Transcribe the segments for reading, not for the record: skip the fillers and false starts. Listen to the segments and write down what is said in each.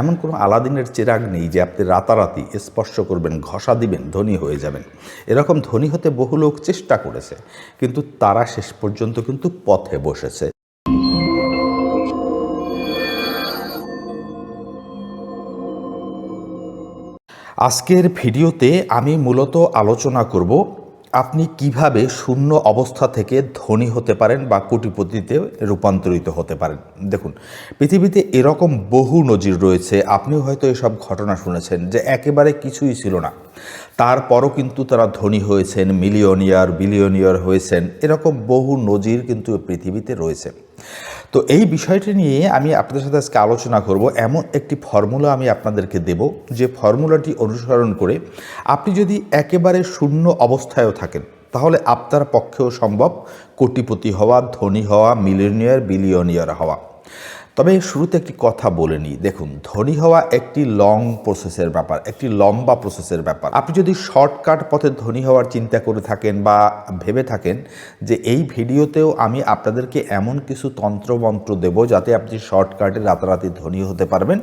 এমন কোনো আলাদিনের চিরাগ নেই যে আপনি রাতারাতি স্পর্শ করবেন, ঘষা দিবেন, ধনী হয়ে যাবেন। এরকম ধনী হতে বহু লোক চেষ্টা করেছে, কিন্তু তারা শেষ পর্যন্ত কিন্তু পথে বসেছে। আজকের ভিডিওতে আমি মূলত আলোচনা করব আপনি কিভাবে শূন্য অবস্থা থেকে ধনী হতে পারেন বা কোটিপতিতে রূপান্তরিত হতে পারেন। দেখুন, পৃথিবীতে এরকম বহু নজির রয়েছে, আপনিও হয়তো এসব ঘটনা শুনেছেন যে একেবারে কিছুই ছিল না, তারপরও কিন্তু তারা ধনী হয়েছেন, মিলিয়নিয়ার বিলিয়নিয়ার হয়েছেন। এরকম বহু নজির কিন্তু পৃথিবীতে রয়েছে। তো এই বিষয়টি নিয়ে আমি আপনাদের সাথে আজকে আলোচনা করব। এমন একটি ফর্মুলা আমি আপনাদেরকে দেব, যে ফর্মুলাটি অনুসরণ করে আপনি যদি একেবারে শূন্য অবস্থায়ও থাকেন, তাহলে আপনার পক্ষেও সম্ভব কোটিপতি হওয়া, ধনী হওয়া, মিলিয়নিয়ার বিলিয়নিয়ার হওয়া। তবে শুরুতে একটি কথা বলে নিই। দেখুন, ধনী হওয়া একটি লং প্রসেসের ব্যাপার, একটি লম্বা প্রসেসের ব্যাপার। আপনি যদি শর্টকাট পথে ধনী হওয়ার চিন্তা করে থাকেন বা ভেবে থাকেন যে এই ভিডিওতেও আমি আপনাদেরকে এমন কিছু তন্ত্রমন্ত্র দেব যাতে আপনি শর্টকাটে রাতারাতি ধনী হতে পারবেন,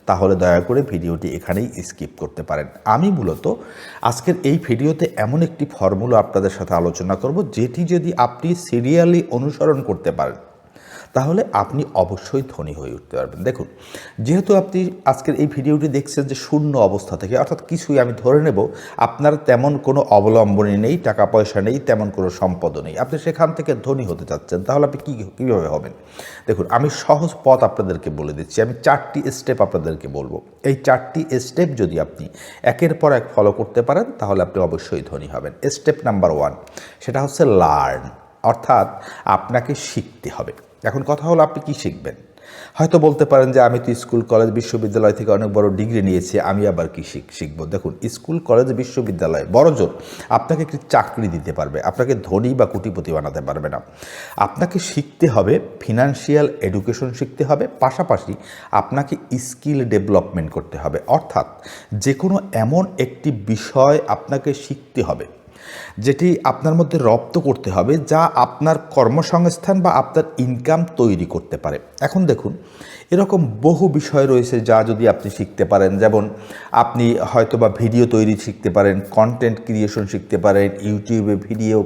তাহলে দয়া করে ভিডিওটি এখানেই স্কিপ করতে পারেন। আমি মূলত আজকের এই ভিডিওতে এমন একটি ফর্মুলা আপনাদের সাথে আলোচনা করব, যেটি যদি আপনি সিরিয়ালি অনুসরণ করতে পারেন, তাহলে আপনি অবশ্যই ধনী হয়ে উঠতে পারবেন। দেখুন, যেহেতু আপনি আজকের এই ভিডিওটি দেখছেন যে শূন্য অবস্থা থেকে, অর্থাৎ কিছুই, আমি ধরে নেব আপনার তেমন কোনো অবলম্বনী নেই, টাকা পয়সা নেই, তেমন কোনো সম্পদও নেই, আপনি সেখান থেকে ধনী হতে চাচ্ছেন, তাহলে আপনি কীভাবে হবেন? দেখুন, আমি সহজ পথ আপনাদেরকে বলে দিচ্ছি। আমি 4টি স্টেপ আপনাদেরকে বলবো। এই 4টি স্টেপ যদি আপনি একের পর এক ফলো করতে পারেন, তাহলে আপনি অবশ্যই ধনী হবেন। স্টেপ নাম্বার 1, সেটা হচ্ছে লার্ন, অর্থাৎ আপনাকে শিখতে হবে। এখন কথা হলো, আপনি কি শিখবেন? হয়তো বলতে পারেন যে আমি তো স্কুল কলেজ বিশ্ববিদ্যালয় থেকে অনেক বড় ডিগ্রি নিয়েছি, আমি আবার কি শিখবো। দেখুন, স্কুল কলেজ বিশ্ববিদ্যালয় বড়জোর আপনাকে একটি চাকরি দিতে পারবে, আপনাকে ধনী বা কোটিপতি বানাতে পারবে না। আপনাকে শিখতে হবে, ফিনান্সিয়াল এডুকেশন শিখতে হবে, পাশাপাশি আপনাকে স্কিল ডেভেলপমেন্ট করতে হবে। অর্থাৎ যে কোনো এমন একটি বিষয় আপনাকে শিখতে হবে যেটি আপনার মধ্যে রপ্ত করতে হবে, যা আপনার কর্মসংস্থান বা আপনার ইনকাম তৈরি করতে পারে। এখন দেখুন, এরকম বহু বিষয় রয়েছে যা যদি আপনি শিখতে পারেন। যেমন আপনি হয়তো বা ভিডিও তৈরি শিখতে পারেন, কন্টেন্ট ক্রিয়েশন শিখতে পারেন, ইউটিউবে ভিডিও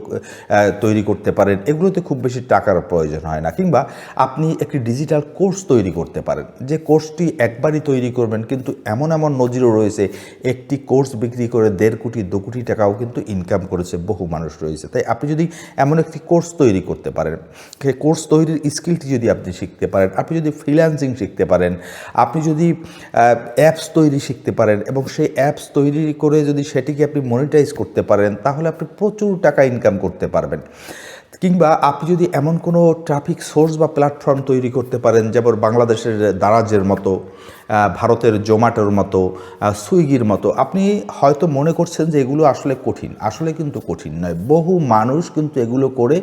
তৈরি করতে পারেন, এগুলোতে খুব বেশি টাকার প্রয়োজন হয় না। কিংবা আপনি একটি ডিজিটাল কোর্স তৈরি করতে পারেন, যে কোর্সটি একবারই তৈরি করবেন, কিন্তু এমন এমন নজিরও রয়েছে একটি কোর্স বিক্রি করে 1.5 কোটি 2 কোটি টাকাও কিন্তু ইনকাম করেছে বহু মানুষ রয়েছে। তাই আপনি যদি এমন একটি কোর্স তৈরি করতে পারেন, সেই কোর্স তৈরির স্কিলটি যদি আপনি শিখতে পারেন, আপনি যদি ফ্রিল্যান্সিং শিখতে পারেন, আপনি যদি অ্যাপস তৈরি শিখতে পারেন এবং সেই অ্যাপস তৈরি করে যদি সেটিকে আপনি মনিটাইজ করতে পারেন, তাহলে আপনি প্রচুর টাকা ইনকাম করতে পারবেন। কিংবা আপনি যদি এমন কোনো ট্রাফিক সোর্স বা প্ল্যাটফর্ম তৈরি করতে পারেন, যেমন বাংলাদেশের দারাজের মতো, ভারতের জোম্যাটোর মতো, সুইগির মতো। আপনি হয়তো মনে করছেন যে এগুলো আসলে কঠিন, আসলে কিন্তু কঠিন নয়। বহু মানুষ কিন্তু এগুলো করে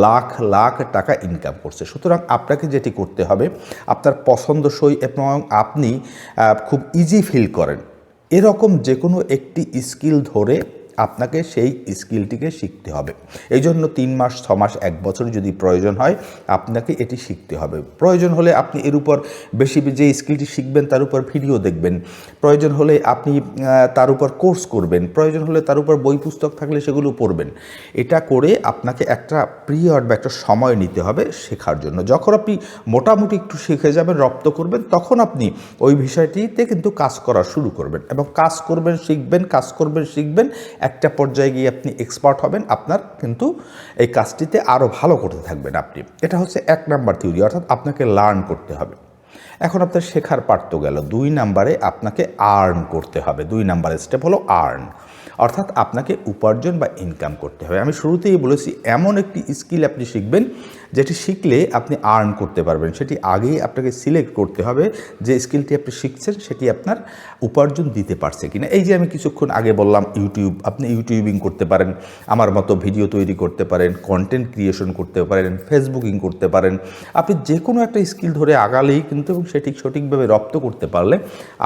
লাখ লাখ টাকা ইনকাম করছে। সুতরাং আপনাকে যেটি করতে হবে, আপনার পছন্দসই এবং আপনি খুব ইজি ফিল করেন এরকম যে কোনো একটি স্কিল ধরে আপনাকে সেই স্কিলটিকে শিখতে হবে। এই জন্য 3 মাস 6 মাস 1 বছর যদি প্রয়োজন হয়, আপনাকে এটি শিখতে হবে। প্রয়োজন হলে আপনি এর উপর বেশি যে স্কিলটি শিখবেন তার উপর ভিডিও দেখবেন, প্রয়োজন হলে আপনি তার উপর কোর্স করবেন, প্রয়োজন হলে তার উপর বই পুস্তক থাকলে সেগুলো পড়বেন। এটা করে আপনাকে একটা পিরিয়ড বা একটা সময় নিতে হবে শেখার জন্য। যখন আপনি মোটামুটি একটু শিখে যাবেন, রপ্ত করবেন, তখন আপনি ওই বিষয়টিতে কিন্তু কাজ করা শুরু করবেন এবং কাজ করবেন, শিখবেন, কাজ করবেন, শিখবেন, একটা পর্যায়ে গিয়ে আপনি এক্সপার্ট হবেন। আপনার কিন্তু এই কাজটিতে আরও ভালো করতে থাকবেন আপনি। এটা হচ্ছে 1 নাম্বার থিওরি, অর্থাৎ আপনাকে লার্ন করতে হবে। এখন আপনার শেখার পার্ট তো গেল। 2 নাম্বারে আপনাকে আর্ন করতে হবে। 2 নাম্বারের স্টেপ হলো আর্ন, অর্থাৎ আপনাকে উপার্জন বা ইনকাম করতে হবে। আমি শুরুতেই বলেছি, এমন একটি স্কিল আপনি শিখবেন যেটি শিখলে আপনি আর্ন করতে পারবেন। সেটি আগেই আপনাকে সিলেক্ট করতে হবে যে স্কিলটি আপনি শিখছেন সেটি আপনার উপার্জন দিতে পারছে কিনা। এই যে আমি কিছুক্ষণ আগে বললাম ইউটিউব, আপনি ইউটিউবিং করতে পারেন, আমার মতো ভিডিও তৈরি করতে পারেন, কন্টেন্ট ক্রিয়েশন করতে পারেন, ফেসবুকিং করতে পারেন। আপনি যে কোনো একটা স্কিল ধরে আগালেই কিন্তু, এবং সেটি সঠিকভাবে রপ্ত করতে পারলে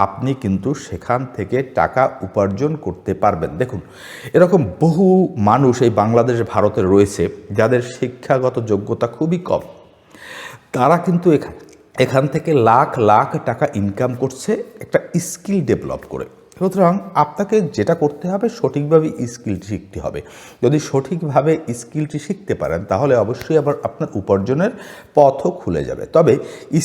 আপনি কিন্তু সেখান থেকে টাকা উপার্জন করতে পারবেন। দেখুন, এরকম বহু মানুষ এই বাংলাদেশ ভারতের রয়েছে যাদের শিক্ষাগত যোগ্যতা খুবই কম। তারা কিন্তু এখান থেকে লাখ লাখ টাকা ইনকাম করছে একটা স্কিল ডেভেলপ করে। সুতরাং আপনাকে যেটা করতে হবে সঠিকভাবে স্কিলটি শিখতে হবে। যদি সঠিকভাবে স্কিলটি শিখতে পারেন তাহলে অবশ্যই আবার আপনার উপার্জনের পথও খুলে যাবে। তবে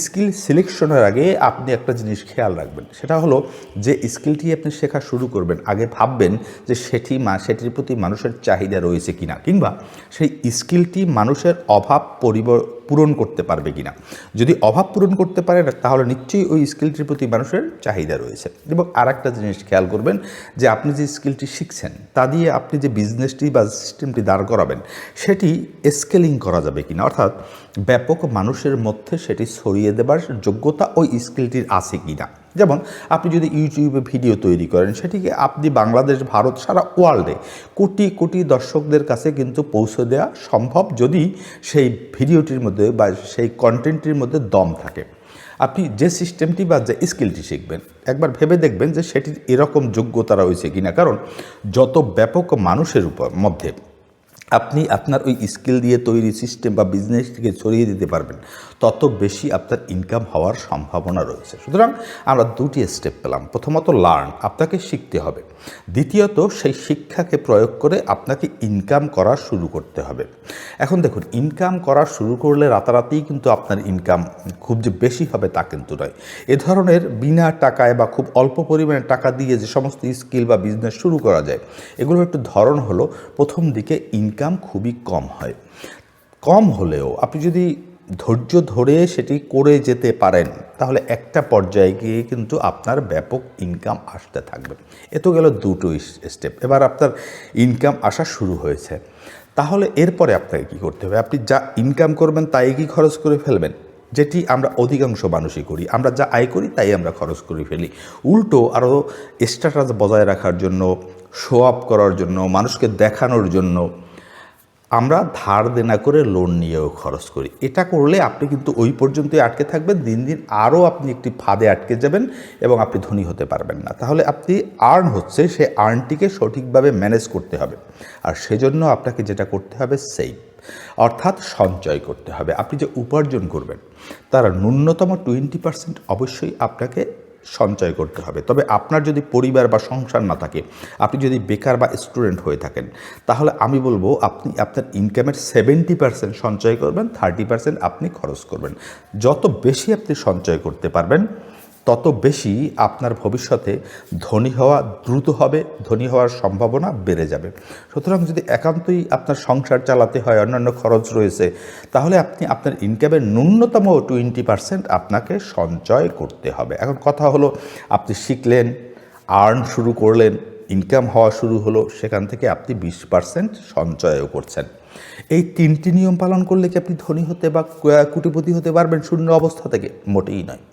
স্কিল সিলেকশনের আগে আপনি একটা জিনিস খেয়াল রাখবেন, সেটা হলো যে স্কিলটি আপনি শেখা শুরু করবেন আগে ভাববেন যে সেটির প্রতি মানুষের চাহিদা রয়েছে কিনা, কিংবা সেই স্কিলটি মানুষের অভাব পূরণ করতে পারবে কিনা। যদি অভাব পূরণ করতে পারে না তাহলে নিশ্চয়ই ওই স্কিলটির প্রতি মানুষের চাহিদা রয়েছে। এবং আর একটা জিনিস খেয়াল করবেন যে আপনি যে স্কিলটি শিখছেন তা দিয়ে আপনি যে বিজনেসটি বা সিস্টেমটি দাঁড় করাবেন সেটি স্কেলিং করা যাবে কিনা, অর্থাৎ ব্যাপক মানুষের মধ্যে সেটি ছড়িয়ে দেবার যোগ্যতা ওই স্কিলটির আছে কিনা। যেমন আপনি যদি ইউটিউবে ভিডিও তৈরি করেন সেটিকে আপনি বাংলাদেশ, ভারত, সারা ওয়ার্ল্ডে কোটি কোটি দর্শকদের কাছে কিন্তু পৌঁছে দেওয়া সম্ভব যদি সেই ভিডিওটির মধ্যে বা সেই কন্টেন্টটির মধ্যে দম থাকে। আপনি যে সিস্টেমটি বা যে স্কিলটি শিখবেন একবার ভেবে দেখবেন যে সেটির এরকম যোগ্যতা রয়েছে কিনা। কারণ যত ব্যাপক মানুষের মধ্যে আপনি আপনার ওই স্কিল দিয়ে তৈরি সিস্টেম বা বিজনেসটিকে ছড়িয়ে দিতে পারবেন তত বেশি আপনার ইনকাম হওয়ার সম্ভাবনা রয়েছে। সুতরাং আমরা দুটি স্টেপ পেলাম। প্রথমত লার্ন, আপনাকে শিখতে হবে। দ্বিতীয়ত সেই শিক্ষাকে প্রয়োগ করে আপনাকে ইনকাম করা শুরু করতে হবে। এখন দেখুন, ইনকাম করা শুরু করলে রাতারাতি কিন্তু আপনার ইনকাম খুব যে বেশি হবে তা কিন্তু নয়। এ ধরনের বিনা টাকায় বা খুব অল্প পরিমাণে টাকা দিয়ে যে সমস্ত স্কিল বা বিজনেস শুরু করা যায় এগুলোর একটু ধরন হলো প্রথম দিকে ইনকাম খুবই কম হয়। কম হলেও আপনি যদি ধৈর্য ধরে সেটি করে যেতে পারেন তাহলে একটা পর্যায়ে গিয়ে কিন্তু আপনার ব্যাপক ইনকাম আসতে থাকবে। এ তো গেল দুটো স্টেপ। এবার আপনার ইনকাম আসা শুরু হয়েছে, তাহলে এরপরে আপনাকে কী করতে হবে? আপনি যা ইনকাম করবেন তাই কি খরচ করে ফেলবেন? যেটি আমরা অধিকাংশ মানুষই করি। আমরা যা আয় করি তাই আমরা খরচ করে ফেলি। উল্টো আরও স্ট্যাটাস বজায় রাখার জন্য, শো আপ করার জন্য, মানুষকে দেখানোর জন্য আমরা ধার দেনা করে লোন নিয়েও খরচ করি। এটা করলে আপনি কিন্তু ওই পর্যন্তই আটকে থাকবেন, দিন দিন আরও আপনি একটি ফাঁদে আটকে যাবেন এবং আপনি ধনী হতে পারবেন না। তাহলে আপনি আর্ন হচ্ছে, সেই আর্নটিকে সঠিকভাবে ম্যানেজ করতে হবে। আর সেজন্য আপনাকে যেটা করতে হবে সেভ, অর্থাৎ সঞ্চয় করতে হবে। আপনি যে উপার্জন করবেন তার ন্যূনতম 20% অবশ্যই আপনাকে সঞ্চয় করতে হবে। তবে আপনার যদি পরিবার বা সংসার না থাকে, আপনি যদি বেকার বা স্টুডেন্ট হয়ে থাকেন, তাহলে আমি বলবো আপনি আপনার ইনকামের 70% সঞ্চয় করবেন, 30% আপনি খরচ করবেন। যত বেশি আপনি সঞ্চয় করতে পারবেন তত বেশি আপনার ভবিষ্যতে ধনী হওয়া দ্রুত হবে, ধনী হওয়ার সম্ভাবনা বেড়ে যাবে। সুতরাং যদি একান্তই আপনার সংসার চালাতে হয়, অন্যান্য খরচ রয়েছে, তাহলে আপনি আপনার ইনকামের ন্যূনতম 20% আপনাকে সঞ্চয় করতে হবে। এখন কথা হলো, আপনি শিখলেন, আর্ন শুরু করলেন, ইনকাম হওয়া শুরু হলো, সেখান থেকে আপনি 20% সঞ্চয়ও করছেন। এই তিনটি নিয়ম পালন করলে কি আপনি ধনী হতে বা কোটিপতি হতে পারবেন শূন্য অবস্থা থেকে? মোটেই নয়।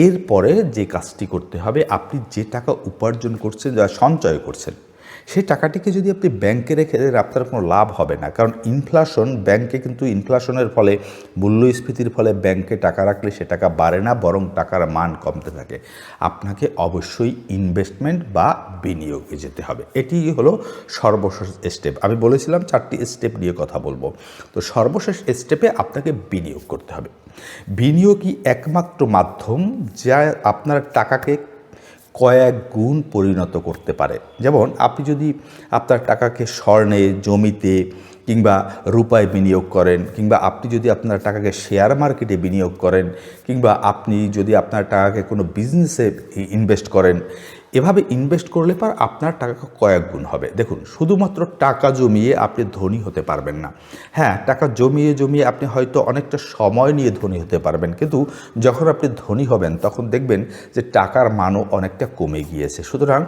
এরপরে যে কাজটি করতে হবে, আপনি যে টাকা উপার্জন করছেন বা সঞ্চয় করছেন সেই টাকাটিকে যদি আপনি ব্যাংকে রেখে দেন আপনার কোনো লাভ হবে না। কারণ ইনফ্লেশন, ব্যাংকে কিন্তু ইনফ্লেশনের ফলে, মূল্যস্ফীতির ফলে ব্যাংকে টাকা রাখলে সে টাকা বাড়ে না, বরং টাকার মান কমতে থাকে। আপনাকে অবশ্যই ইনভেস্টমেন্ট বা বিনিয়োগে যেতে হবে। এটি হলো সর্বশেষ স্টেপ। আমি বলেছিলাম 4টি স্টেপ নিয়ে কথা বলবো, তো সর্বশেষ স্টেপে আপনাকে বিনিয়োগ করতে হবে। বিনিয়োগই একমাত্র মাধ্যম যা আপনার টাকাকে কয়েক গুণ পরিণত করতে পারে। যেমন আপনি যদি আপনার টাকাকে স্বর্ণে, জমিতে কিংবা রূপায় বিনিয়োগ করেন, কিংবা আপনি যদি আপনার টাকাকে শেয়ার মার্কেটে বিনিয়োগ করেন, কিংবা আপনি যদি আপনার টাকাকে কোনো বিজনেসে ইনভেস্ট করেন, এভাবে ইনভেস্ট করলে পর আপনার টাকা কয়েক গুণ হবে। দেখুন, শুধুমাত্র টাকা জমিয়ে আপনি ধনী হতে পারবেন না। হ্যাঁ, টাকা জমিয়ে জমিয়ে আপনি হয়তো অনেকটা সময় নিয়ে ধনী হতে পারবেন, কিন্তু যখন আপনি ধনী হবেন তখন দেখবেন যে টাকার মানও অনেকটা কমে গিয়েছে। সুতরাং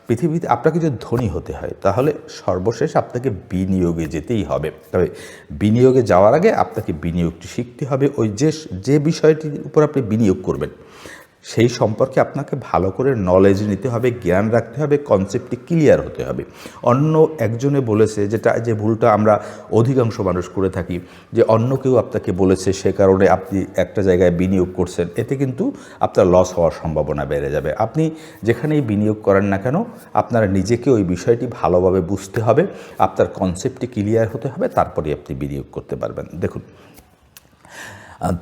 পৃথিবীতে আপনাকে যদি ধনী হতে হয় তাহলে সর্বশেষ আপনাকে বিনিয়োগে যেতেই হবে। তবে বিনিয়োগে যাওয়ার আগে আপনাকে বিনিয়োগটি শিখতে হবে। ওই যে বিষয়টির উপর আপনি বিনিয়োগ করবেন সেই সম্পর্কে আপনাকে ভালো করে নলেজ নিতে হবে, জ্ঞান রাখতে হবে, কনসেপ্টটি ক্লিয়ার হতে হবে। অন্য একজনে বলেছে, যে ভুলটা আমরা অধিকাংশ মানুষ করে থাকি, যে অন্য কেউ আপনাকে বলেছে সে কারণে আপনি একটা জায়গায় বিনিয়োগ করছেন, এতে কিন্তু আপনার লস হওয়ার সম্ভাবনা বেড়ে যাবে। আপনি যেখানেই বিনিয়োগ করেন না কেন আপনার নিজেকে ওই বিষয়টি ভালোভাবে বুঝতে হবে, আপনার কনসেপ্টটি ক্লিয়ার হতে হবে, তারপরে আপনি বিনিয়োগ করতে পারবেন। দেখুন,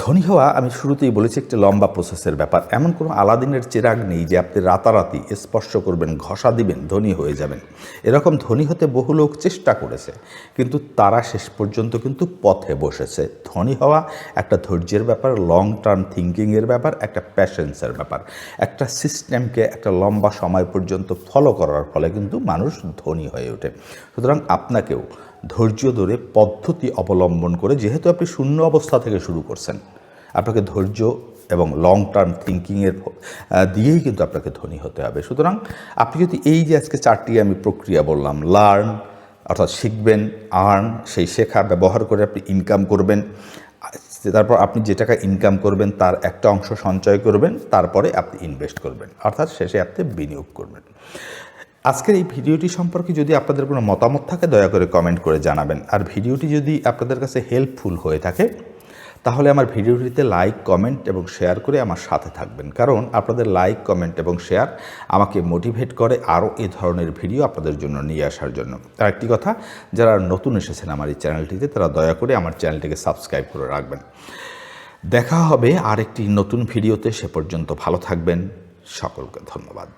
ধনী হওয়া আমি শুরুতেই বলেছি একটা লম্বা প্রসেসের ব্যাপার। এমন কোনো আলাদিনের চেরাগ নেই যে আপনি রাতারাতি স্পর্শ করবেন, ঘষা দিবেন, ধনী হয়ে যাবেন। এরকম ধনী হতে বহু লোক চেষ্টা করেছে, কিন্তু তারা শেষ পর্যন্ত কিন্তু পথে বসেছে। ধনী হওয়া একটা ধৈর্যের ব্যাপার, লং টার্ম থিঙ্কিংয়ের ব্যাপার, একটা প্যাশেন্সের ব্যাপার। একটা সিস্টেমকে একটা লম্বা সময় পর্যন্ত ফলো করার ফলে কিন্তু মানুষ ধনী হয়ে ওঠে। সুতরাং আপনাকেও ধৈর্য ধরে পদ্ধতি অবলম্বন করে, যেহেতু আপনি শূন্য অবস্থা থেকে শুরু করছেন, আপনাকে ধৈর্য এবং লং টার্ম থিঙ্কিংয়ের দিয়েই কিন্তু আপনাকে ধনী হতে হবে। সুতরাং আপনি যদি এই যে আজকে 4টি আমি প্রক্রিয়া বললাম, লার্ন অর্থাৎ শিখবেন, আর্ন সেই শেখা ব্যবহার করে আপনি ইনকাম করবেন, তারপর আপনি যে টাকা ইনকাম করবেন তার একটা অংশ সঞ্চয় করবেন, তারপরে আপনি ইনভেস্ট করবেন, অর্থাৎ শেষে আপনি বিনিয়োগ করবেন। আজকের এই ভিডিওটি সম্পর্কে যদি আপনাদের কোনো মতামত থাকে দয়া করে কমেন্ট করে জানাবেন। আর ভিডিওটি যদি আপনাদের কাছে হেল্পফুল হয়ে থাকে তাহলে আমার ভিডিওটিতে লাইক, কমেন্ট এবং শেয়ার করে আমার সাথে থাকবেন, কারণ আপনাদের লাইক, কমেন্ট এবং শেয়ার আমাকে মোটিভেট করে আরও এই ধরনের ভিডিও আপনাদের জন্য নিয়ে আসার জন্য। আর একটি কথা, যারা নতুন এসেছেন আমার এই চ্যানেলটিতে তারা দয়া করে আমার চ্যানেলটিকে সাবস্ক্রাইব করে রাখবেন। দেখা হবে আরেকটি নতুন ভিডিওতে, সে পর্যন্ত ভালো থাকবেন। সকলকে ধন্যবাদ।